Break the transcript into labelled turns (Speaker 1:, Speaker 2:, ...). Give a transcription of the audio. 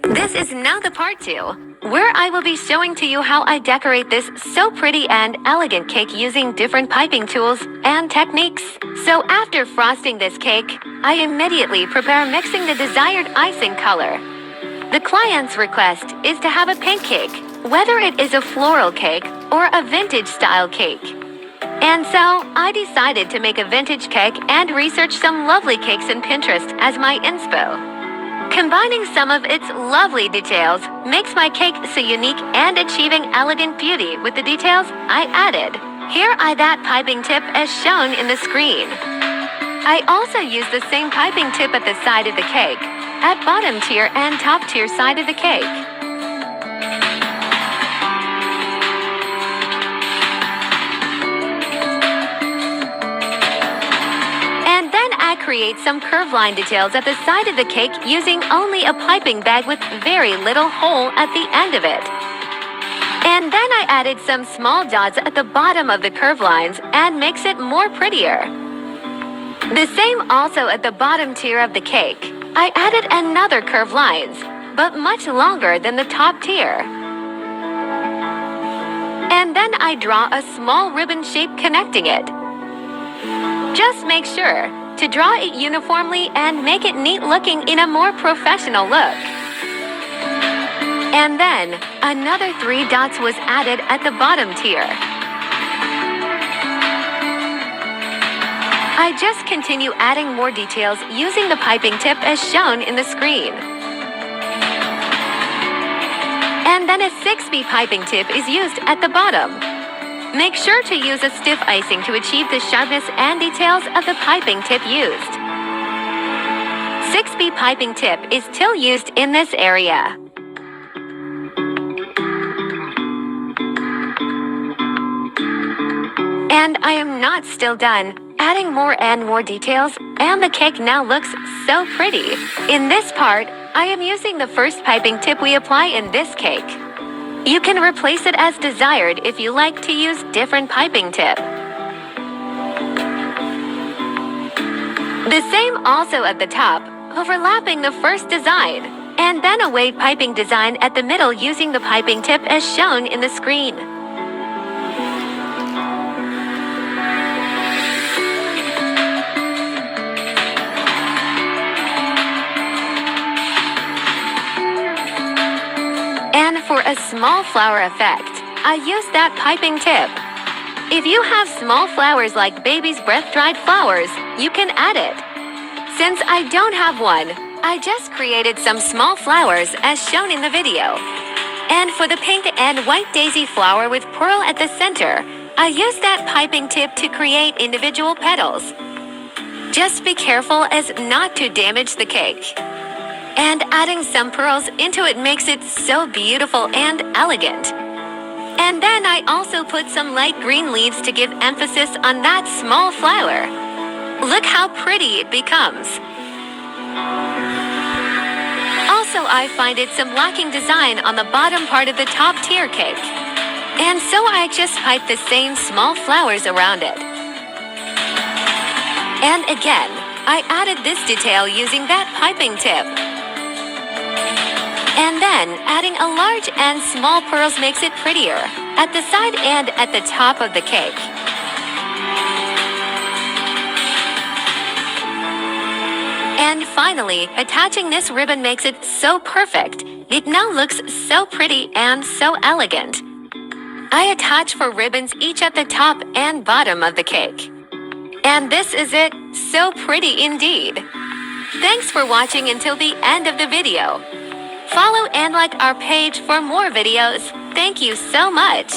Speaker 1: This is now the part 2, where I will be showing to you how I decorate this so pretty and elegant cake using different piping tools and techniques. So after frosting this cake, I immediately prepare mixing the desired icing color. The client's request is to have a pink cake, whether it is a floral cake or a vintage style cake. And so I decided to make a vintage cake and research some lovely cakes in Pinterest as my inspo. Combining some of its lovely details makes my cake so unique and achieving elegant beauty with the details I added. Here are that piping tip as shown in the screen. I also use the same piping tip at the side of the cake, at bottom tier and top tier side of the cake. Create some curve line details at the side of the cake using only a piping bag with very little hole at the end of it. And then I added some small dots at the bottom of the curve lines and makes it more prettier. The same also at the bottom tier of the cake. I added another curve lines, but much longer than the top tier. And then I draw a small ribbon shape connecting it. Just make sure to draw it uniformly and make it neat looking in a more professional look. And then, another 3 dots was added at the bottom tier. I just continue adding more details using the piping tip as shown in the screen. And then a 6B piping tip is used at the bottom. Make sure to use a stiff icing to achieve the sharpness and details of the piping tip used. 6B piping tip is still used in this area. And I am not still done, adding more and more details, and the cake now looks so pretty. In this part, I am using the first piping tip we apply in this cake. You can replace it as desired if you like to use different piping tip. The same also at the top, overlapping the first design, and then a wave piping design at the middle using the piping tip as shown in the screen. For a small flower effect, I use that piping tip. If you have small flowers like baby's breath-dried flowers, you can add it. Since I don't have one, I just created some small flowers as shown in the video. And for the pink and white daisy flower with pearl at the center, I use that piping tip to create individual petals. Just be careful as not to damage the cake. And adding some pearls into it makes it so beautiful and elegant. And then I also put some light green leaves to give emphasis on that small flower. Look how pretty it becomes. Also, I find it some lacking design on the bottom part of the top tier cake. And so I just pipe the same small flowers around it. And again, I added this detail using that piping tip. And then, adding a large and small pearls makes it prettier, at the side and at the top of the cake. And finally, attaching this ribbon makes it so perfect. It now looks so pretty and so elegant. I attach 4 ribbons each at the top and bottom of the cake. And this is it, so pretty indeed. Thanks for watching until the end of the video. Follow and like our page for more videos. Thank you so much.